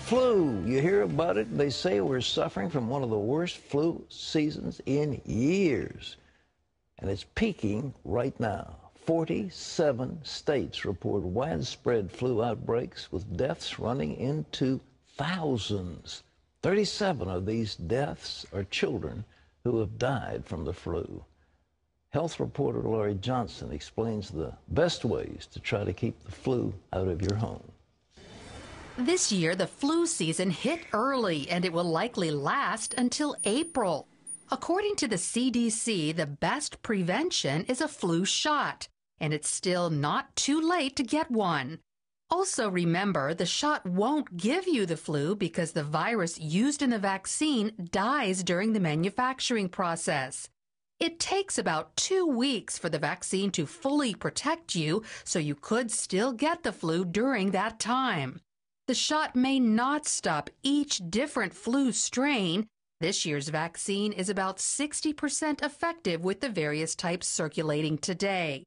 flu. You hear about it. They say we're suffering from one of the worst flu seasons in years. And it's peaking right now. 47 states report widespread flu outbreaks with deaths running into thousands. 37 of these deaths are children who have died from the flu. Health reporter Laurie Johnson explains the best ways to try to keep the flu out of your home. This year, the flu season hit early, and it will likely last until April. According to the CDC, the best prevention is a flu shot, and it's still not too late to get one. Also remember, the shot won't give you the flu because the virus used in the vaccine dies during the manufacturing process. It takes about 2 weeks for the vaccine to fully protect you, so you could still get the flu during that time. The shot may not stop each different flu strain. This year's vaccine is about 60% effective with the various types circulating today.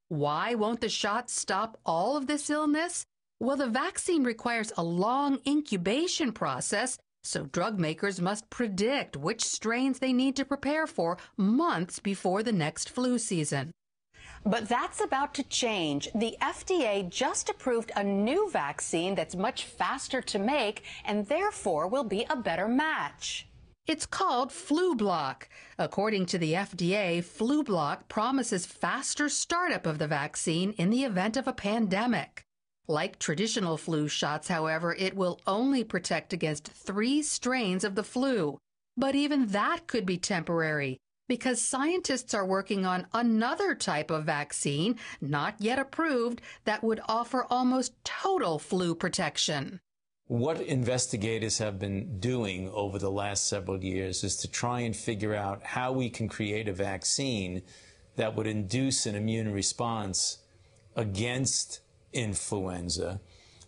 Why won't the shot stop all of this illness? Well, the vaccine requires a long incubation process, so drug makers must predict which strains they need to prepare for months before the next flu season. But that's about to change. The FDA just approved a new vaccine that's much faster to make and therefore will be a better match. It's called Flublok. According to the FDA, Flublok promises faster startup of the vaccine in the event of a pandemic. Like traditional flu shots, however, it will only protect against 3 strains of the flu. But even that could be temporary, because scientists are working on another type of vaccine, not yet approved, that would offer almost total flu protection. What investigators have been doing over the last several years is to try and figure out how we can create a vaccine that would induce an immune response against influenza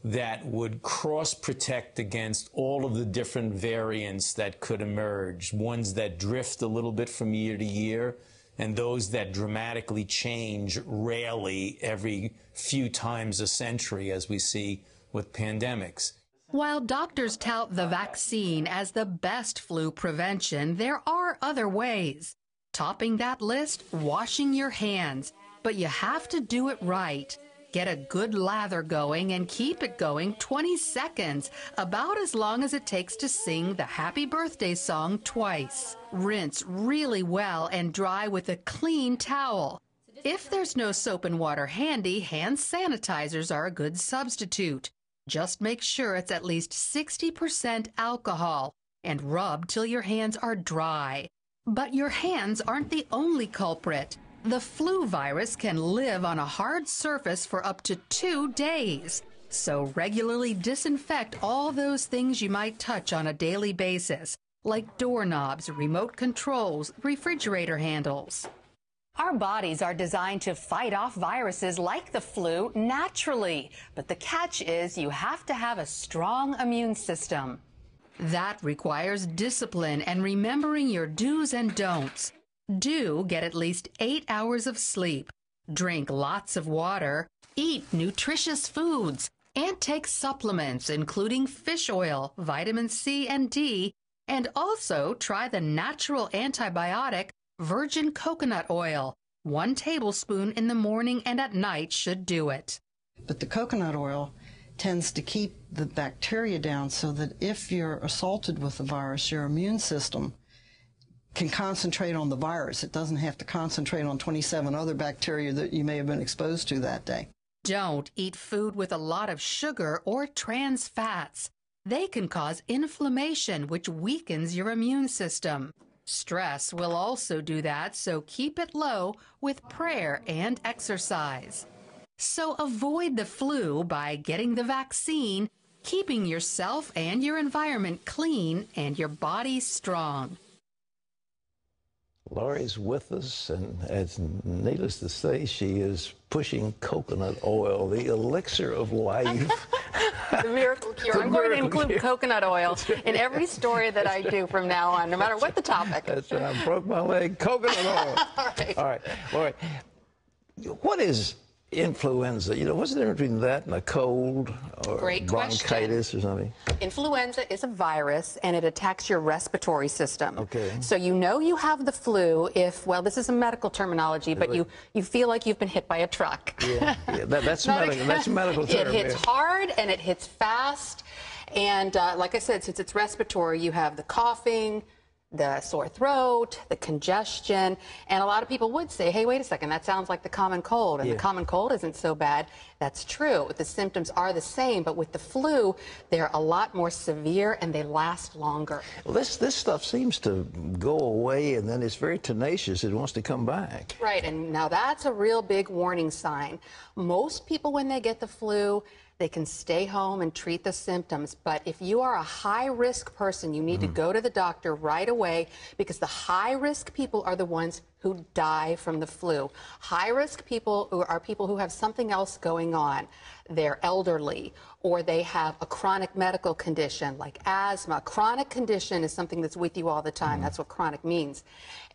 that would cross-protect against all of the different variants that could emerge, ones that drift a little bit from year to year, and those that dramatically change rarely every few times a century, as we see with pandemics. While doctors tout the vaccine as the best flu prevention, there are other ways. Topping that list, washing your hands. But you have to do it right. Get a good lather going and keep it going 20 seconds, about as long as it takes to sing the happy birthday song twice. Rinse really well and dry with a clean towel. If there's no soap and water handy, hand sanitizers are a good substitute. Just make sure it's at least 60% alcohol and rub till your hands are dry. But your hands aren't the only culprit. The flu virus can live on a hard surface for up to 2 days. So regularly disinfect all those things you might touch on a daily basis, like doorknobs, remote controls, refrigerator handles. Our bodies are designed to fight off viruses like the flu naturally. But the catch is you have to have a strong immune system. That requires discipline and remembering your do's and don'ts. Do get at least 8 hours of sleep, drink lots of water, eat nutritious foods, and take supplements including fish oil, vitamin C and D, and also try the natural antibiotic virgin coconut oil. 1 tablespoon in the morning and at night should do it. But the coconut oil tends to keep the bacteria down so that if you're assaulted with the virus, your immune system can concentrate on the virus. It doesn't have to concentrate on 27 other bacteria that you may have been exposed to that day. Don't eat food with a lot of sugar or trans fats. They can cause inflammation, which weakens your immune system. Stress will also do that, so keep it low with prayer and exercise. So avoid the flu by getting the vaccine, keeping yourself and your environment clean and your body strong. Laurie's with us, and as needless to say, she is pushing coconut oil, the elixir of life. The miracle cure. I'm going to include coconut oil in every story that I do from now on, no matter what the topic. That's right. I broke my leg. Coconut oil. All right. All right. Laurie, what is influenza. You know, what's the difference between that and a cold or Great bronchitis question. or something? Influenza is a virus, and it attacks your respiratory system. Okay. So you know you have the flu if, well, this is a medical terminology, but you feel like you've been hit by a truck. Yeah, that's medical term. It hits hard, and it hits fast. And like I said, since it's respiratory, you have the coughing, the sore throat, the congestion, and a lot of people would say, hey, wait a second, that sounds like the common cold, and the common cold isn't so bad. That's true. The symptoms are the same, but with the flu, they're a lot more severe and they last longer. Well, this stuff seems to go away, and then it's very tenacious. It wants to come back. Right, and now that's a real big warning sign. Most people, when they get the flu, they can stay home and treat the symptoms. But if you are a high-risk person, you need to go to the doctor right away, because the high-risk people are the ones who die from the flu. High-risk people are people who have something else going on. They're elderly, or they have a chronic medical condition like asthma. Chronic condition is something that's with you all the time. That's what chronic means.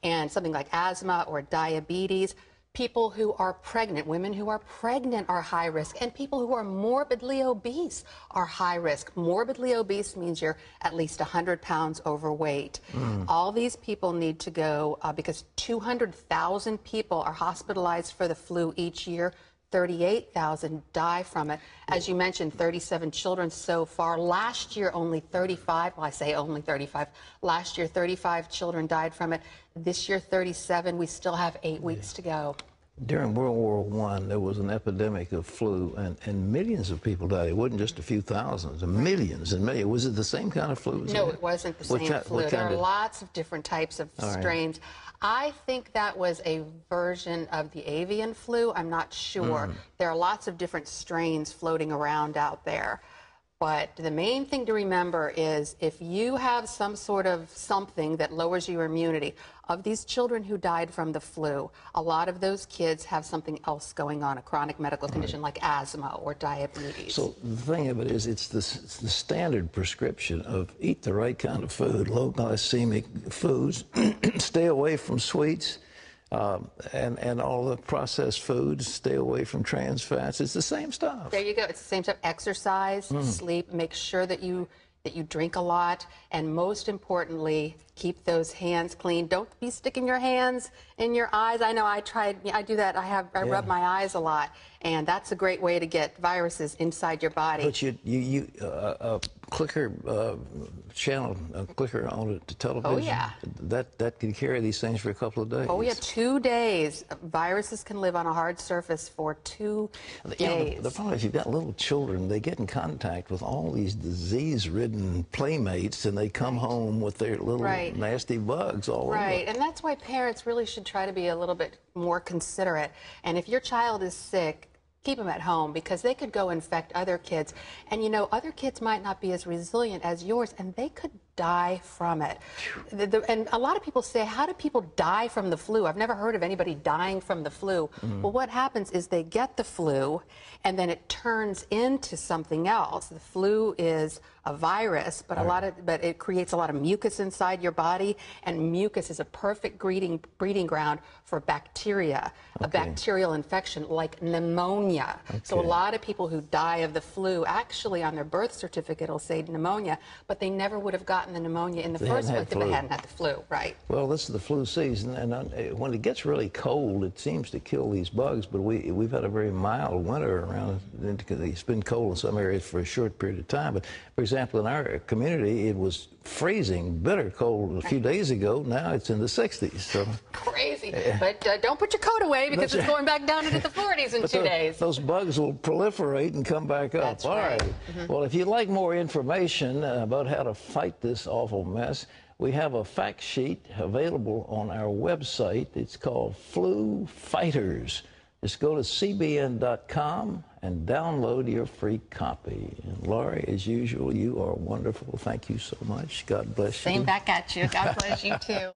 And something like asthma or diabetes. People who are pregnant, women who are pregnant are high risk, and people who are morbidly obese are high risk. Morbidly obese means you're at least 100 pounds overweight. All these people need to go because 200,000 people are hospitalized for the flu each year. 38,000 die from it. As you mentioned, 37 children so far. Last year, only 35, well, I say only 35. Last year, 35 children died from it. This year, 37. We still have 8 weeks to go. During World War I, there was an epidemic of flu, and millions of people died. It wasn't just a few thousands, millions and millions. Was it the same kind of flu? No, it wasn't the same flu. There are lots of different types of strains. I think that was a version of the avian flu. I'm not sure. There are lots of different strains floating around out there. But the main thing to remember is if you have some sort of something that lowers your immunity, of these children who died from the flu, a lot of those kids have something else going on, a chronic medical condition like asthma or diabetes. So the thing of it is, it's the standard prescription of eat the right kind of food, low glycemic foods, stay away from sweets, and all the processed foods, stay away from trans fats. It's the same stuff. There you go. It's the same stuff. Exercise, sleep, make sure that you drink a lot, and most importantly, keep those hands clean. Don't be sticking your hands in your eyes. I know I do that. I rub my eyes a lot, and that's a great way to get viruses inside your body. But a clicker channel, a clicker on the television, that can carry these things for a couple of days. Oh yeah, 2 days. Viruses can live on a hard surface for 2 days. The problem is, you've got little children, they get in contact with all these disease-ridden playmates, and they come home with their little nasty bugs all over. Right, and that's why parents really should try to be a little bit more considerate. And if your child is sick, keep them at home, because they could go infect other kids. And you know, other kids might not be as resilient as yours, and they could die from it. And a lot of people say, how do people die from the flu? I've never heard of anybody dying from the flu. Well, what happens is they get the flu, and then it turns into something else. The flu is a virus, but but it creates a lot of mucus inside your body, and mucus is a perfect breeding ground for bacteria, a bacterial infection like pneumonia. So a lot of people who die of the flu, actually on their birth certificate will say pneumonia, but they never would have gotten the pneumonia in the first place if they hadn't had the flu, right? Well, this is the flu season, and when it gets really cold, it seems to kill these bugs, but we've had a very mild winter around. It's been cold in some areas for a short period of time, but for example, in our community, it was freezing, bitter cold a few days ago. Now it's in the 60s. So. Crazy. But don't put your coat away, because it's going back down into the 40s in 2 days. Those bugs will proliferate and come back up. That's right. Well, if you'd like more information about how to fight this awful mess, we have a fact sheet available on our website. It's called Flu Fighters. Just go to cbn.com and download your free copy. And Laurie, as usual, you are wonderful. Thank you so much. God bless you. Same back at you. God bless you, too.